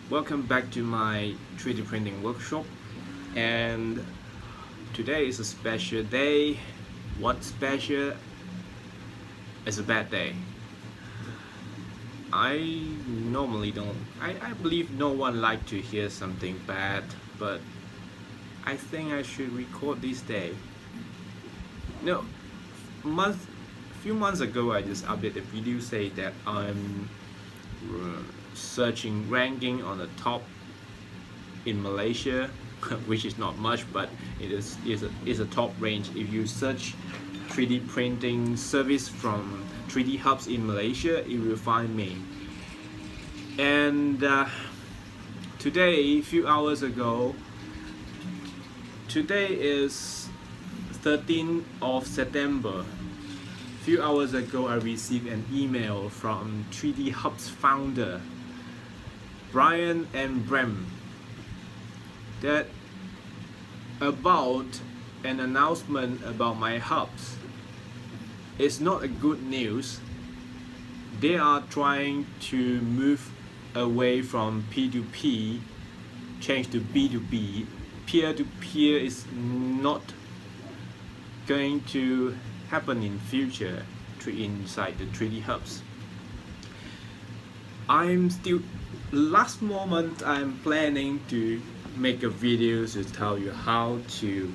Welcome back to my 3D printing workshop, and today is a special day. What special? It's a bad day. I normally don't, I believe no one like to hear something bad, but I think I should record this day. No, month, few months ago I just updated a video say that I'm searching ranking on the top in Malaysia, which is not much, but it is a top range. If you search 3D printing service from 3D Hubs in Malaysia, you will find me. And today, a few hours ago, today is 13th of September. A few hours ago, I received an email from 3D Hubs founder Brian and Brem that about an announcement about my hubs. It's not a good news. They are trying to move away from P2P, change to B2B. Peer-to-peer is not going to happen in future inside the 3D hubs. I'm still last moment I'm planning to make a video to tell you how to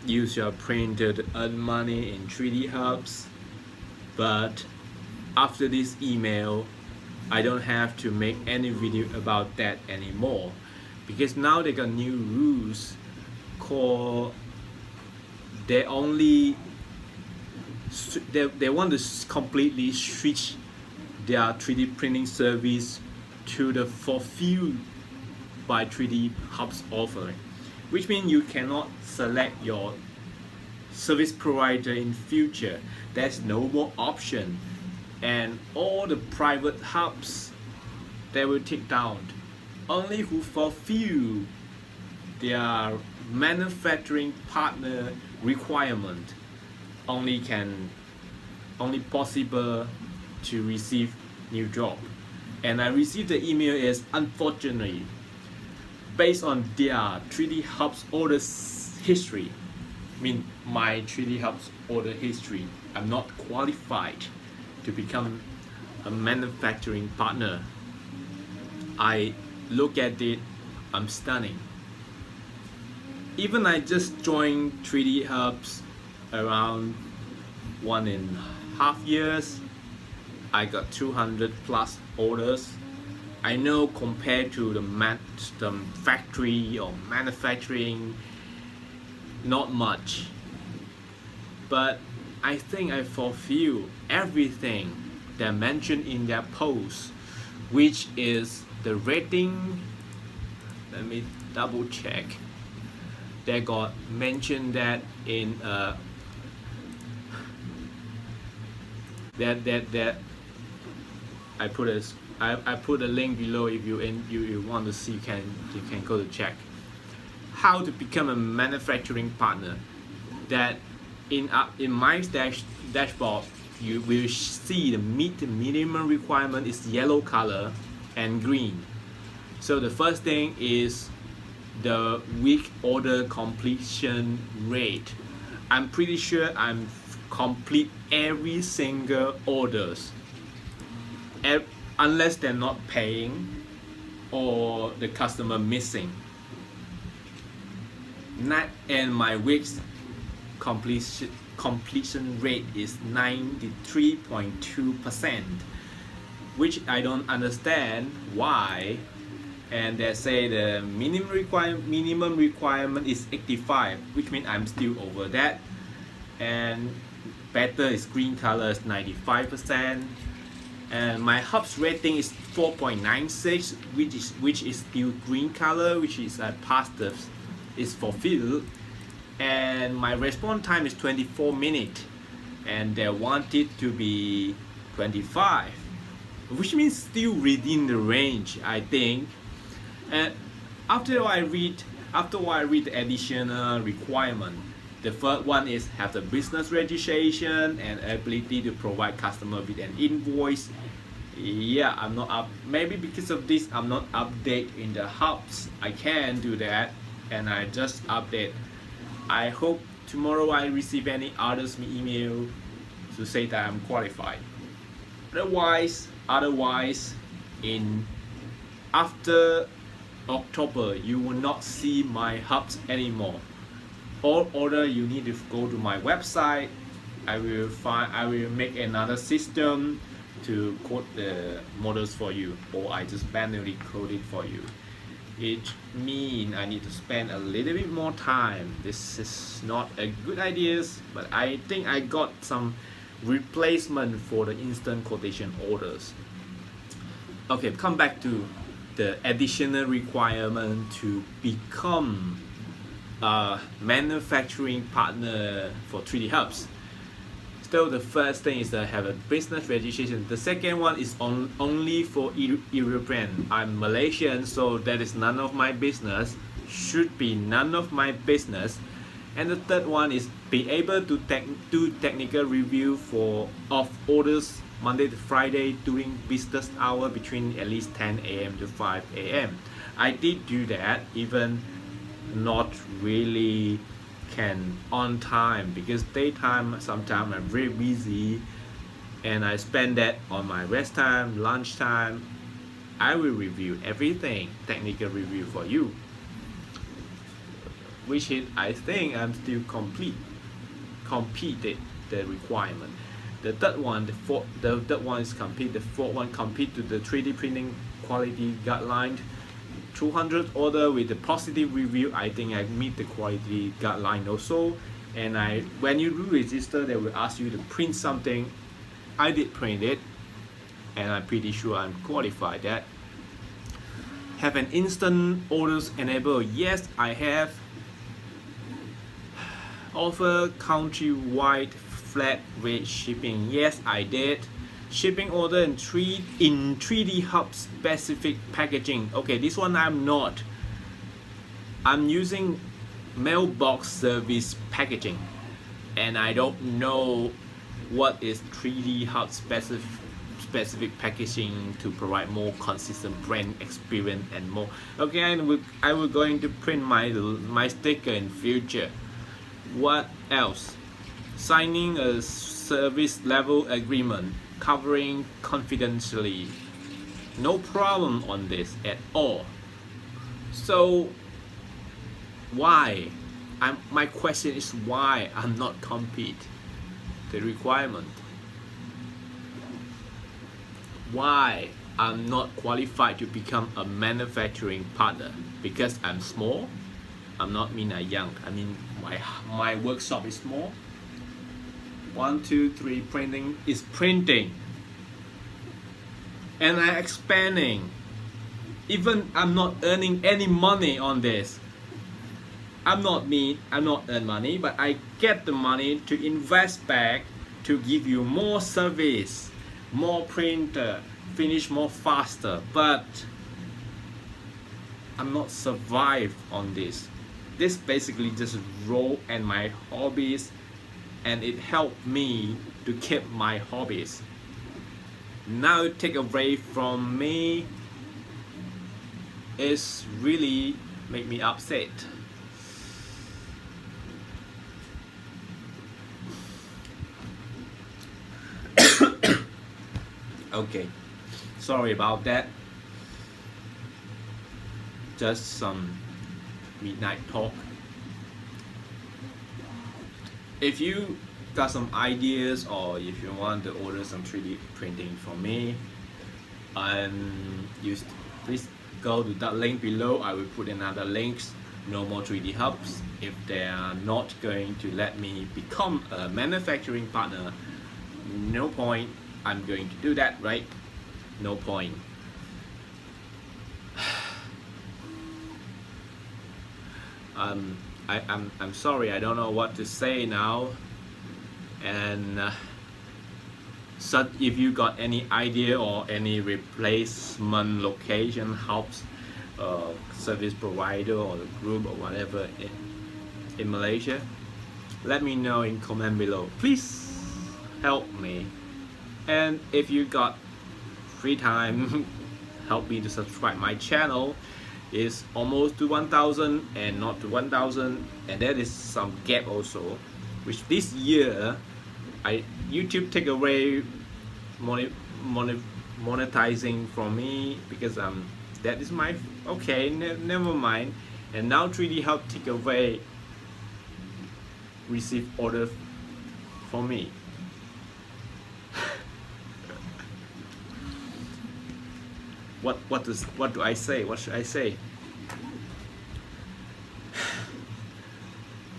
use your printer to earn money in 3D hubs, but after this email I don't have to make any video about that anymore, because now they got new rules called they want to completely switch their 3D printing service to the fulfilled by 3D Hubs offering, which means you cannot select your service provider in future. There's no more option, and all the private hubs they will take down. Only who fulfill their manufacturing partner requirement only possible to receive new job. And I received the email is unfortunately based on their 3D Hubs order history. I mean my 3D Hubs order history, I'm not qualified to become a manufacturing partner. I look at it, I'm stunning. Even I just joined 3D Hubs around 1.5 years, I got 200 plus orders. I know compared to the factory or manufacturing, not much, but I think I fulfill everything they mentioned in their post, which is the rating. Let me double check. They got mentioned that in that I put a link below. If you want to see, you can go to check how to become a manufacturing partner. That in my dashboard you will see the minimum requirement is yellow color and green. So the first thing is the week order completion rate. I'm pretty sure I'm complete every single orders, unless they're not paying or the customer missing. And my week's completion rate is 93.2%, which I don't understand why. And they say the minimum requirement is 85, which means I'm still over that. And better is green color is 95%. And my hubs rating is 4.96, which is still green color, which is past the is fulfilled. And my response time is 24 minutes, and they want it to be 25, which means still within the range, I think. And after I read the additional requirement, the first one is have the business registration and ability to provide customer with an invoice Yeah, I'm not up. Maybe because of this, I'm not update in the hubs. I can do that, and I just update. I hope tomorrow I receive any others email to say that I'm qualified. Otherwise, in after October, you will not see my hubs anymore. All order you need to go to my website. I will make another system to code the models for you, or I just manually code it for you. It means I need to spend a little bit more time. This is not a good idea, but I think I got some replacement for the instant quotation orders. Okay, come back to the additional requirement to become a manufacturing partner for 3D Hubs. So the first thing is to have a business registration. The second one is only for European. I'm Malaysian, so that is none of my business. Should be none of my business. And the third one is be able to do technical review of orders Monday to Friday during business hour between at least 10 a.m. to 5 a.m. I did do that, even not really can on time, because daytime sometimes I'm very busy and I spend that on my rest time, lunch time. I will review everything, technical review for you, which is I think I'm still completed the requirement. The third one is complete. The fourth one complete to the 3D printing quality guideline. 200 order with the positive review. I think I meet the quality guideline also. And when you do register, they will ask you to print something. I did print it, and I'm pretty sure I'm qualified that. Have an instant orders enabled? Yes, I have. Offer countrywide flat rate shipping? Yes, I did. Shipping order in 3D Hub specific packaging. Okay, this one I'm not. I'm using mailbox service packaging, and I don't know what is 3D Hub specific packaging to provide more consistent brand experience and more. Okay, I will going to print my sticker in future. What else? Signing a service level agreement covering confidentially. No problem on this at all. So why? My question is why I'm not complete the requirement. Why I'm not qualified to become a manufacturing partner? Because I'm small? I'm not mean I'm young. I mean my workshop is small. 1, 2, 3 printing, and I'm expanding. Even I'm not earning any money on this. I'm not earn money, but I get the money to invest back to give you more service, more printer, finish more faster. But I'm not survive on this. This basically just roll and my hobbies, and it helped me to keep my hobbies. Now it take away from me is really make me upset. Okay, sorry about that. Just some midnight talk. If you got some ideas, or if you want to order some 3D printing from me, please go to that link below. I will put another links. No more 3D Hubs. If they are not going to let me become a manufacturing partner, no point. I'm going to do that, right? No point. I'm sorry, I don't know what to say now. And so if you got any idea or any replacement location, helps service provider or the group or whatever in Malaysia, let me know in comment below. Please help me. And if you got free time help me to subscribe my channel. Is almost to 1000 and not to 1000, and there is some gap also, which this year YouTube take away monetizing from me because that is my okay, never mind. And now 3D help take away receive order for me. What do I say? What should I say?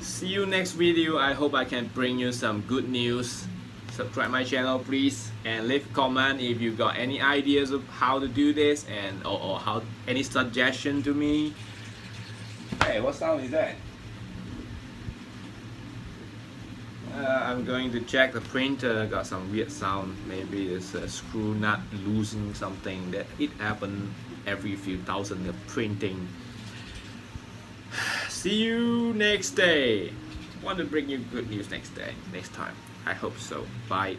See you next video. I hope I can bring you some good news. Subscribe my channel please, and leave a comment if you got any ideas of how to do this, and or how any suggestion to me. Hey, what sound is that? I'm going to check the printer. Got some weird sound. Maybe it's a screw nut losing something. That it happen every few thousand of printing. See you next day. Want to bring you good news next time. I hope so. Bye.